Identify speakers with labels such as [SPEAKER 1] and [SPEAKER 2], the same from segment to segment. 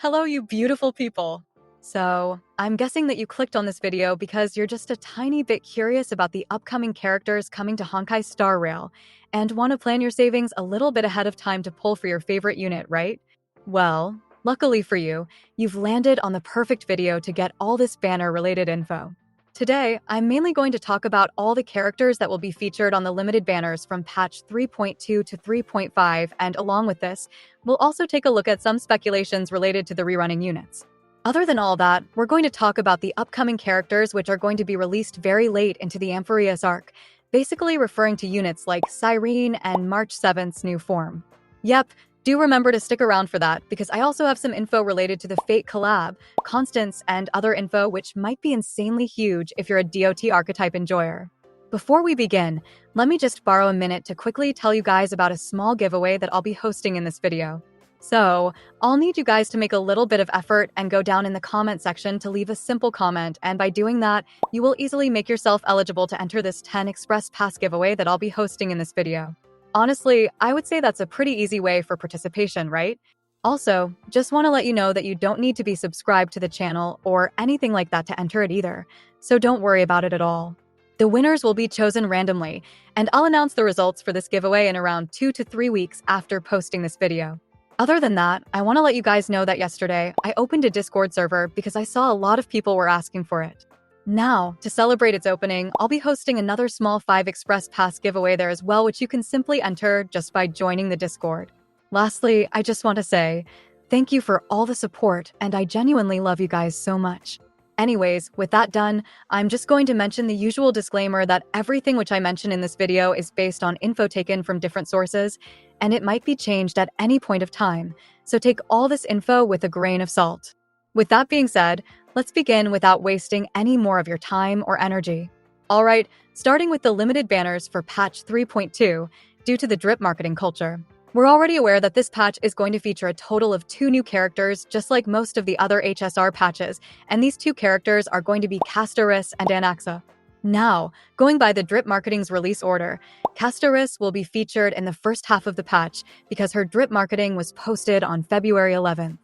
[SPEAKER 1] Hello, you beautiful people. So, I'm guessing that you clicked on this video because you're just a tiny bit curious about the upcoming characters coming to Honkai Star Rail and want to plan your savings a little bit ahead of time to pull for your favorite unit, right? Well, luckily for you, you've landed on the perfect video to get all this banner-related info. Today, I'm mainly going to talk about all the characters that will be featured on the limited banners from patch 3.2 to 3.5, and along with this, we'll also take a look at some speculations related to the rerunning units. Other than all that, we're going to talk about the upcoming characters which are going to be released very late into the Amphoreus arc, basically referring to units like Cyrene and March 7th's new form. Yep, do remember to stick around for that, because I also have some info related to the Fate collab, Constance, and other info which might be insanely huge if you're a DOT archetype enjoyer. Before we begin, let me just borrow a minute to quickly tell you guys about a small giveaway that I'll be hosting in this video. So, I'll need you guys to make a little bit of effort and go down in the comment section to leave a simple comment, and by doing that, you will easily make yourself eligible to enter this 10 Express Pass giveaway that I'll be hosting in this video. Honestly, I would say that's a pretty easy way for participation, right? Also, just want to let you know that you don't need to be subscribed to the channel or anything like that to enter it either, so don't worry about it at all. The winners will be chosen randomly, and I'll announce the results for this giveaway in around 2 to 3 weeks after posting this video. Other than that, I want to let you guys know that yesterday, I opened a Discord server because I saw a lot of people were asking for it. Now, to celebrate its opening, I'll be hosting another small 5 Express Pass giveaway there as well, which you can simply enter just by joining the Discord. Lastly, I just want to say, thank you for all the support, and I genuinely love you guys so much. Anyways, with that done, I'm just going to mention the usual disclaimer that everything which I mention in this video is based on info taken from different sources, and it might be changed at any point of time, so take all this info with a grain of salt. With that being said, let's begin without wasting any more of your time or energy. Alright, starting with the limited banners for patch 3.2, due to the drip marketing culture. We're already aware that this patch is going to feature a total of 2 new characters, just like most of the other HSR patches, and these 2 characters are going to be Castorice and Anaxa. Now, going by the drip marketing's release order, Castorice will be featured in the first half of the patch because her drip marketing was posted on February 11th.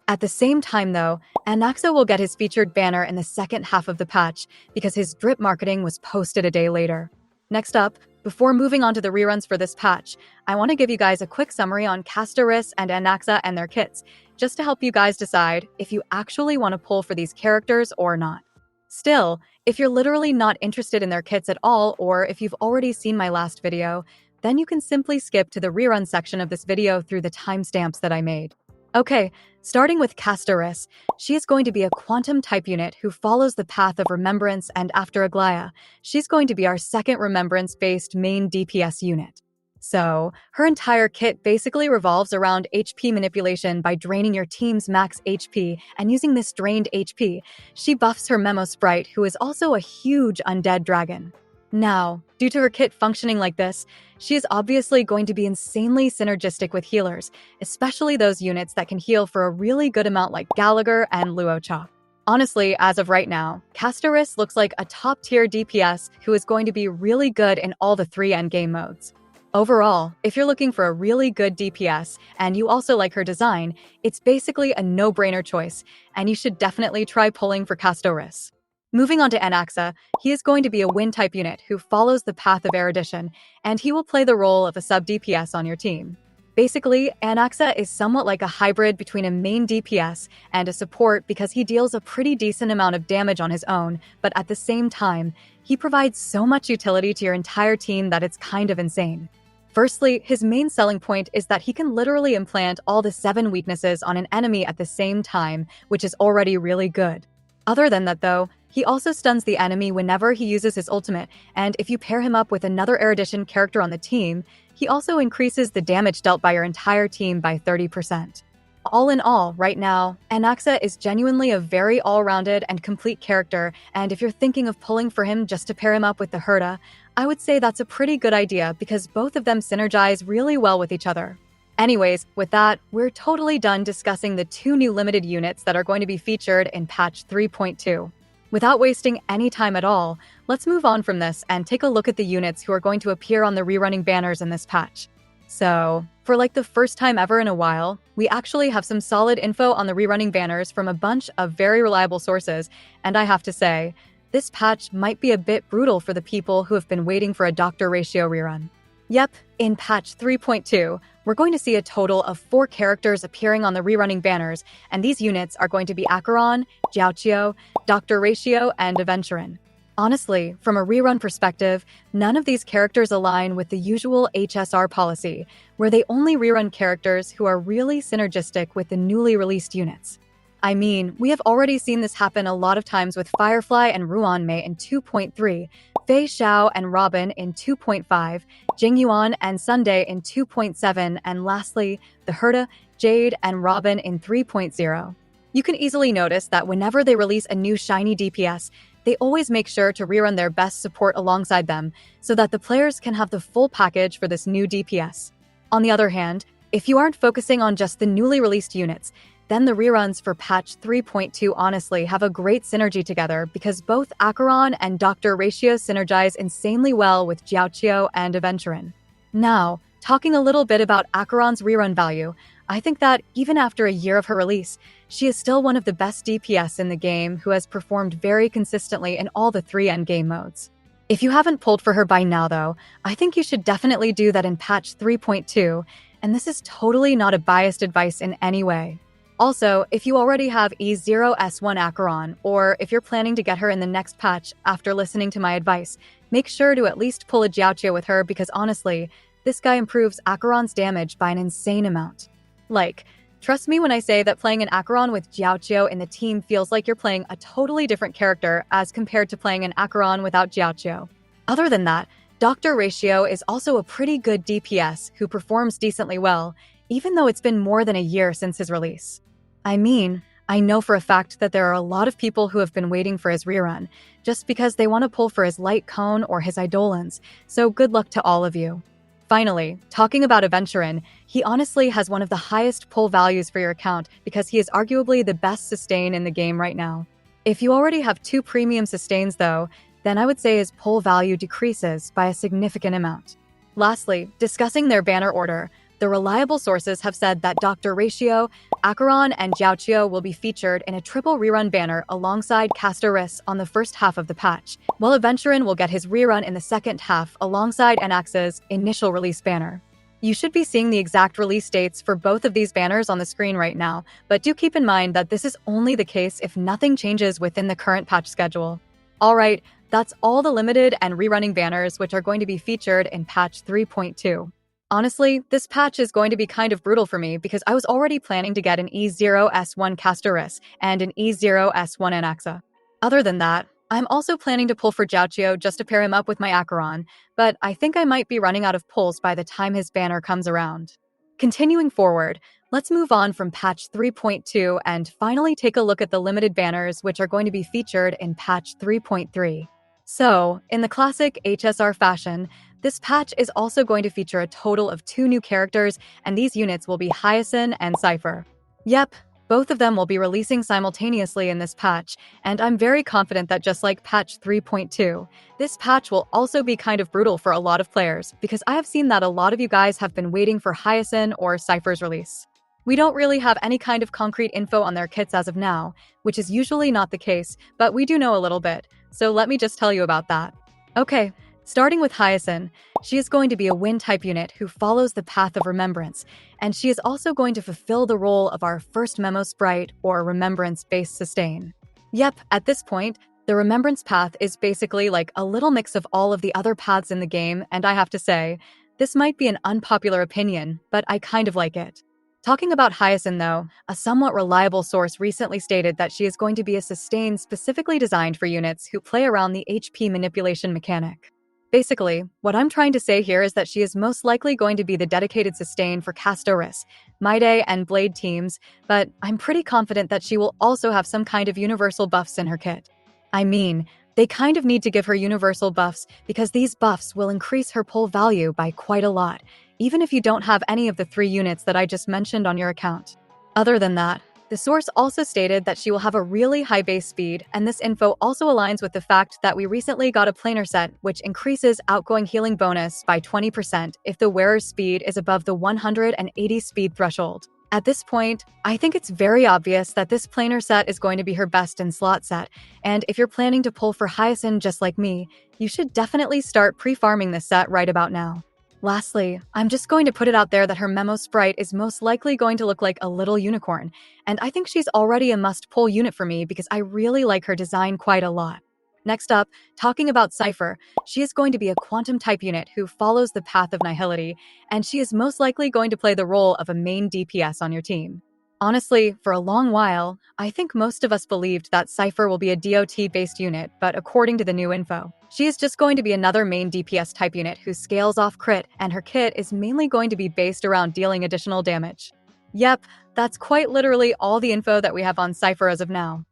[SPEAKER 1] At the same time though, Anaxa will get his featured banner in the second half of the patch because his drip marketing was posted a day later. Next up, before moving on to the reruns for this patch, I want to give you guys a quick summary on Castorice and Anaxa and their kits, just to help you guys decide if you actually want to pull for these characters or not. Still, if you're literally not interested in their kits at all, or if you've already seen my last video, then you can simply skip to the rerun section of this video through the timestamps that I made. Okay, starting with Castorice, she is going to be a quantum type unit who follows the path of Remembrance, and after Aglaya, she's going to be our second Remembrance-based main DPS unit. So, her entire kit basically revolves around HP manipulation by draining your team's max HP, and using this drained HP, she buffs her Memo Sprite, who is also a huge undead dragon. Now, due to her kit functioning like this, she is obviously going to be insanely synergistic with healers, especially those units that can heal for a really good amount like Gallagher and Luocha. Honestly, as of right now, Castorice looks like a top-tier DPS who is going to be really good in all the 3 endgame modes. Overall, if you're looking for a really good DPS and you also like her design, it's basically a no-brainer choice, and you should definitely try pulling for Castorice. Moving on to Anaxa, he is going to be a wind-type unit who follows the path of erudition, and he will play the role of a sub-DPS on your team. Basically, Anaxa is somewhat like a hybrid between a main DPS and a support because he deals a pretty decent amount of damage on his own, but at the same time, he provides so much utility to your entire team that it's kind of insane. Firstly, his main selling point is that he can literally implant all the 7 weaknesses on an enemy at the same time, which is already really good. Other than that though, he also stuns the enemy whenever he uses his ultimate, and if you pair him up with another erudition character on the team, he also increases the damage dealt by your entire team by 30%. All in all, right now, Anaxa is genuinely a very all-rounded and complete character, and if you're thinking of pulling for him just to pair him up with the Herta, I would say that's a pretty good idea because both of them synergize really well with each other. Anyways, with that, we're totally done discussing the 2 new limited units that are going to be featured in patch 3.2. Without wasting any time at all, let's move on from this and take a look at the units who are going to appear on the rerunning banners in this patch. So, For like the first time ever in a while, we actually have some solid info on the rerunning banners from a bunch of very reliable sources, and I have to say, this patch might be a bit brutal for the people who have been waiting for a doctor ratio rerun. Yep, in patch 3.2, we're going to see a total of 4 characters appearing on the rerunning banners, and these units are going to be Acheron, Jiaoqiu, Dr. Ratio, and Aventurin. Honestly, from a rerun perspective, none of these characters align with the usual HSR policy, where they only rerun characters who are really synergistic with the newly released units. I mean, we have already seen this happen a lot of times with Firefly and Ruanmei in 2.3, Fei Xiao and Robin in 2.5, Jingyuan and Sunday in 2.7, and lastly, the Herta, Jade, and Robin in 3.0. You can easily notice that whenever they release a new shiny DPS, they always make sure to rerun their best support alongside them so that the players can have the full package for this new DPS. On the other hand, if you aren't focusing on just the newly released units, then the reruns for patch 3.2 honestly have a great synergy together because both Acheron and Dr. Ratio synergize insanely well with Jiaoqiu and Aventurin. Now, talking a little bit about Acheron's rerun value, I think that even after a year of her release, she is still one of the best DPS in the game who has performed very consistently in all the 3 endgame modes. If you haven't pulled for her by now though, I think you should definitely do that in patch 3.2, and this is totally not a biased advice in any way. Also, if you already have E0S1 Acheron, or if you're planning to get her in the next patch after listening to my advice, make sure to at least pull a Jiaoqiu with her because honestly, this guy improves Acheron's damage by an insane amount. Like, trust me when I say that playing an Acheron with Jiaoqiu in the team feels like you're playing a totally different character as compared to playing an Acheron without Jiaoqiu. Other than that, Dr. Ratio is also a pretty good DPS who performs decently well, even though it's been more than a year since his release. I mean, I know for a fact that there are a lot of people who have been waiting for his rerun, just because they want to pull for his light cone or his eidolons, so good luck to all of you. Finally, talking about Aventurin, he honestly has one of the highest pull values for your account because he is arguably the best sustain in the game right now. If you already have 2 premium sustains though, then I would say his pull value decreases by a significant amount. Lastly, discussing their banner order, the reliable sources have said that Dr. Ratio, Acheron, and Jiaoqiu will be featured in a triple rerun banner alongside castorice on the first half of the patch, while Aventurin will get his rerun in the second half alongside anaxa's initial release banner. You should be seeing the exact release dates for both of these banners on the screen right now, but do keep in mind that this is only the case if nothing changes within the current patch schedule. Alright, that's all the limited and rerunning banners which are going to be featured in patch 3.2. Honestly, this patch is going to be kind of brutal for me because I was already planning to get an E0S1 castorice and an E0S1 anaxa. Other than that, I'm also planning to pull for Jiaoqiu just to pair him up with my Acheron, but I think I might be running out of pulls by the time his banner comes around. Continuing forward, let's move on from patch 3.2 and finally take a look at the limited banners which are going to be featured in patch 3.3. So, in the classic HSR fashion, this patch is also going to feature a total of 2 new characters, and these units will be Hyacine and Cypher. Yep, both of them will be releasing simultaneously in this patch, and I'm very confident that just like patch 3.2, this patch will also be kind of brutal for a lot of players, because I have seen that a lot of you guys have been waiting for Hyacine or Cypher's release. We don't really have any kind of concrete info on their kits as of now, which is usually not the case, but we do know a little bit, so let me just tell you about that. Okay. Starting with Hyacine, she is going to be a wind-type unit who follows the path of remembrance, and she is also going to fulfill the role of our first memo sprite or remembrance-based sustain. Yep, at this point, the remembrance path is basically like a little mix of all of the other paths in the game, and I have to say, this might be an unpopular opinion, but I kind of like it. Talking about Hyacine though, a somewhat reliable source recently stated that she is going to be a sustain specifically designed for units who play around the HP manipulation mechanic. Basically, what I'm trying to say here is that she is most likely going to be the dedicated sustain for castorice, Maide, and Blade teams, but I'm pretty confident that she will also have some kind of universal buffs in her kit. I mean, they kind of need to give her universal buffs because these buffs will increase her pull value by quite a lot, even if you don't have any of the 3 units that I just mentioned on your account. Other than that, The source also stated that she will have a really high base speed, and this info also aligns with the fact that we recently got a planar set, which increases outgoing healing bonus by 20% if the wearer's speed is above the 180 speed threshold. At this point, I think it's very obvious that this planar set is going to be her best in slot set, and if you're planning to pull for hyacine just like me, you should definitely start pre-farming this set right about now. Lastly, I'm just going to put it out there that her memo sprite is most likely going to look like a little unicorn, and I think she's already a must-pull unit for me because I really like her design quite a lot. Next up, talking about Cypher, she is going to be a quantum-type unit who follows the path of nihility, and she is most likely going to play the role of a main DPS on your team. Honestly, for a long while, I think most of us believed that Cypher will be a DOT-based unit, but according to the new info, she is just going to be another main DPS type unit who scales off crit, and her kit is mainly going to be based around dealing additional damage. Yep, that's quite literally all the info that we have on Cypher as of now.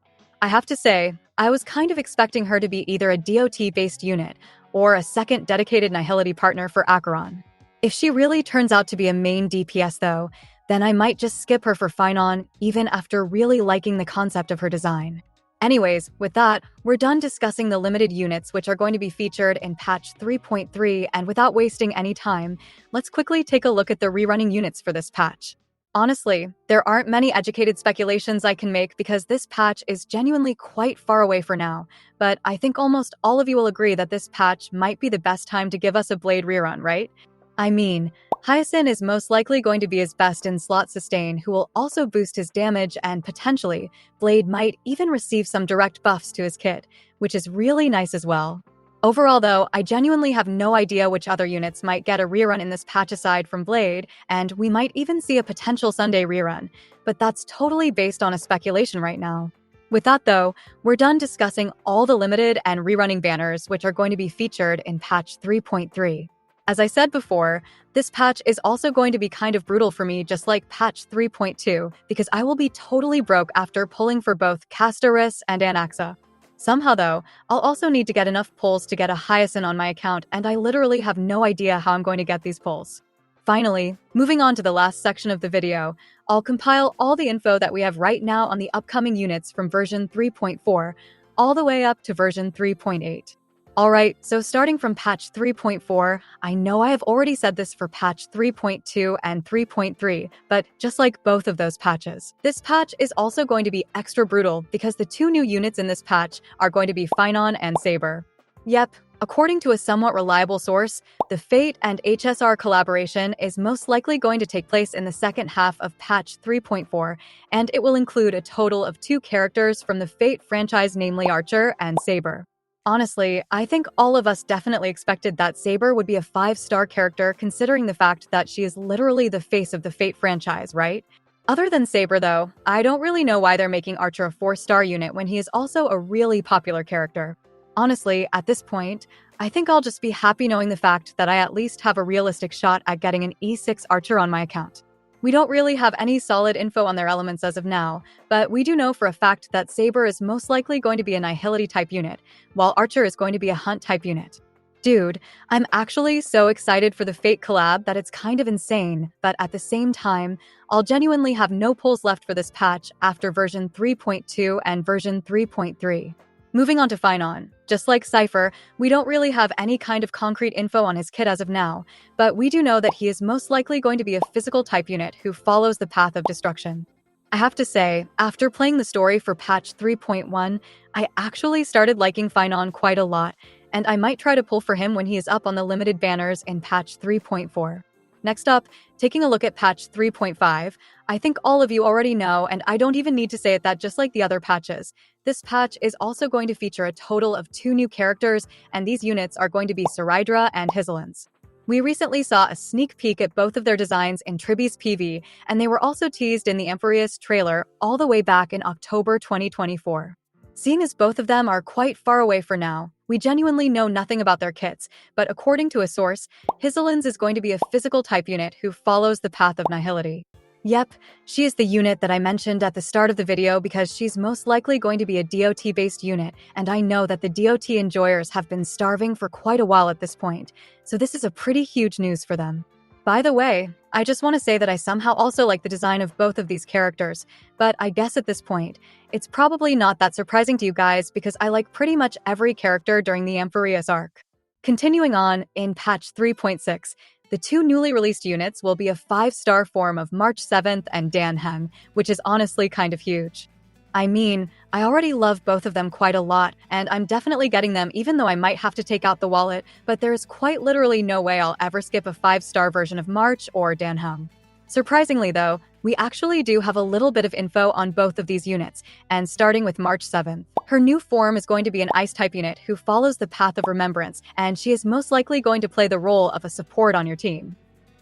[SPEAKER 1] I have to say, I was kind of expecting her to be either a DOT-based unit or a second dedicated nihility partner for Acheron. If she really turns out to be a main DPS though, then I might just skip her for phainon even after really liking the concept of her design. Anyways, with that, we're done discussing the limited units which are going to be featured in patch 3.3, and without wasting any time, let's quickly take a look at the rerunning units for this patch. Honestly, there aren't many educated speculations I can make because this patch is genuinely quite far away for now, but I think almost all of you will agree that this patch might be the best time to give us a Blade rerun, right? I mean, Hyacine is most likely going to be his best in slot sustain, who will also boost his damage, and potentially, Blade might even receive some direct buffs to his kit, which is really nice as well. Overall though, I genuinely have no idea which other units might get a rerun in this patch aside from Blade, and we might even see a potential Sunday rerun, but that's totally based on a speculation right now. With that though, we're done discussing all the limited and rerunning banners which are going to be featured in patch 3.3. As I said before, this patch is also going to be kind of brutal for me, just like patch 3.2, because I will be totally broke after pulling for both castorice and anaxa. Somehow though, I'll also need to get enough pulls to get a hyacine on my account, and I literally have no idea how I'm going to get these pulls. Finally, moving on to the last section of the video, I'll compile all the info that we have right now on the upcoming units from version 3.4 all the way up to version 3.8. Alright, so starting from patch 3.4, I know I have already said this for patch 3.2 and 3.3, but just like both of those patches, this patch is also going to be extra brutal because the two new units in this patch are going to be phainon and saber. Yep, according to a somewhat reliable source, the Fate and HSR collaboration is most likely going to take place in the second half of patch 3.4, and it will include a total of 2 characters from the Fate franchise, namely Archer and Saber. Honestly, I think all of us definitely expected that Saber would be a 5-star character considering the fact that she is literally the face of the Fate franchise, right? Other than Saber though, I don't really know why they're making Archer a 4-star unit when he is also a really popular character. Honestly, at this point, I think I'll just be happy knowing the fact that I at least have a realistic shot at getting an E6 Archer on my account. We don't really have any solid info on their elements as of now, but we do know for a fact that Saber is most likely going to be a nihility type unit, while Archer is going to be a hunt type unit. Dude, I'm actually so excited for the Fate collab that it's kind of insane, but at the same time, I'll genuinely have no pulls left for this patch after version 3.2 and version 3.3. Moving on to phainon. Just like Cypher, we don't really have any kind of concrete info on his kit as of now, but we do know that he is most likely going to be a physical type unit who follows the path of destruction. I have to say, after playing the story for patch 3.1, I actually started liking phainon quite a lot, and I might try to pull for him when he is up on the limited banners in patch 3.4. Next up, taking a look at patch 3.5, I think all of you already know, and I don't even need to say it, that just like the other patches, this patch is also going to feature a total of 2 new characters, and these units are going to be Cyrene and hyacine. We recently saw a sneak peek at both of their designs in Triby's PV, and they were also teased in the Empress trailer all the way back in October 2024. Seeing as both of them are quite far away for now, we genuinely know nothing about their kits, but according to a source, hyacine is going to be a physical type unit who follows the path of nihility. Yep, she is the unit that I mentioned at the start of the video because she's most likely going to be a DOT-based unit, and I know that the DOT enjoyers have been starving for quite a while at this point, so this is a pretty huge news for them. By the way, I just want to say that I somehow also like the design of both of these characters, but I guess at this point, it's probably not that surprising to you guys because I like pretty much every character during the Amphirius arc. Continuing on, in patch 3.6, the two newly released units will be a 5-star form of March 7th and Dan Heng, which is honestly kind of huge. I mean, I already love both of them quite a lot, and I'm definitely getting them even though I might have to take out the wallet, but there's quite literally no way I'll ever skip a 5-star version of March or Dan Heng. Surprisingly though, we actually do have a little bit of info on both of these units, and starting with March 7th. Her new form is going to be an Ice-type unit who follows the path of remembrance, and she is most likely going to play the role of a support on your team.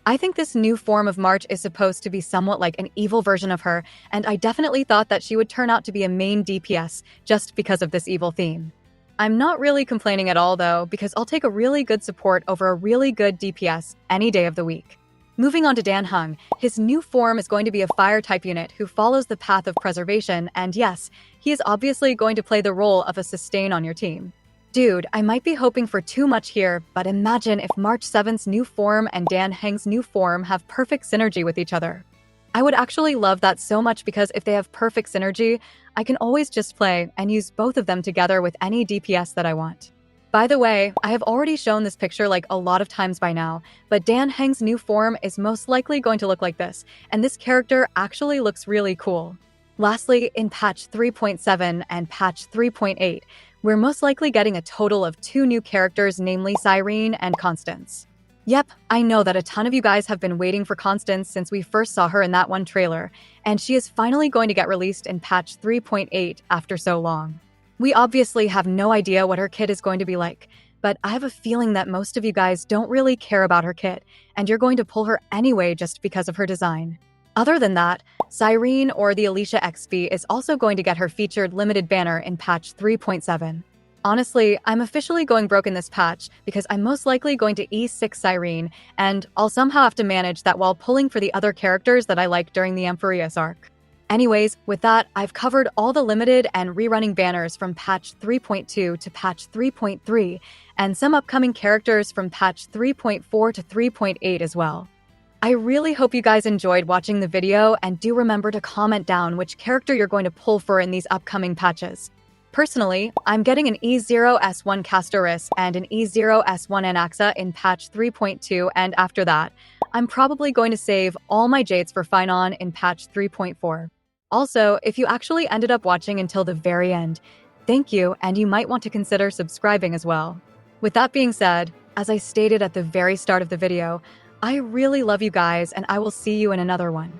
[SPEAKER 1] I think this new form of March is supposed to be somewhat like an evil version of her, and I definitely thought that she would turn out to be a main DPS just because of this evil theme. I'm not really complaining at all though, because I'll take a really good support over a really good DPS any day of the week. Moving on to Dan Heng, his new form is going to be a Fire-type unit who follows the path of preservation, and yes, he is obviously going to play the role of a sustain on your team. Dude, I might be hoping for too much here, but imagine if March 7th's new form and Dan Heng's new form have perfect synergy with each other. I would actually love that so much because if they have perfect synergy, I can always just play and use both of them together with any DPS that I want. By the way, I have already shown this picture like a lot of times by now, but Dan Heng's new form is most likely going to look like this, and this character actually looks really cool. Lastly, in patch 3.7 and patch 3.8, we're most likely getting a total of 2 new characters, namely Cyrene and Constance. Yep, I know that a ton of you guys have been waiting for Constance since we first saw her in that one trailer, and she is finally going to get released in patch 3.8 after so long. We obviously have no idea what her kit is going to be like, but I have a feeling that most of you guys don't really care about her kit, and you're going to pull her anyway just because of her design. Other than that, Cyrene or the Alicia XP is also going to get her featured limited banner in patch 3.7. Honestly, I'm officially going broke in this patch because I'm most likely going to E6 Cyrene, and I'll somehow have to manage that while pulling for the other characters that I like during the Amphirius arc. Anyways, with that, I've covered all the limited and rerunning banners from patch 3.2 to patch 3.3, and some upcoming characters from patch 3.4 to 3.8 as well. I really hope you guys enjoyed watching the video, and do remember to comment down which character you're going to pull for in these upcoming patches. Personally, I'm getting an E0S1 castorice and an E0S1 anaxa in patch 3.2, and after that, I'm probably going to save all my jades for phainon in patch 3.4. Also, if you actually ended up watching until the very end, thank you, and you might want to consider subscribing as well. With that being said, as I stated at the very start of the video, I really love you guys, and I will see you in another one.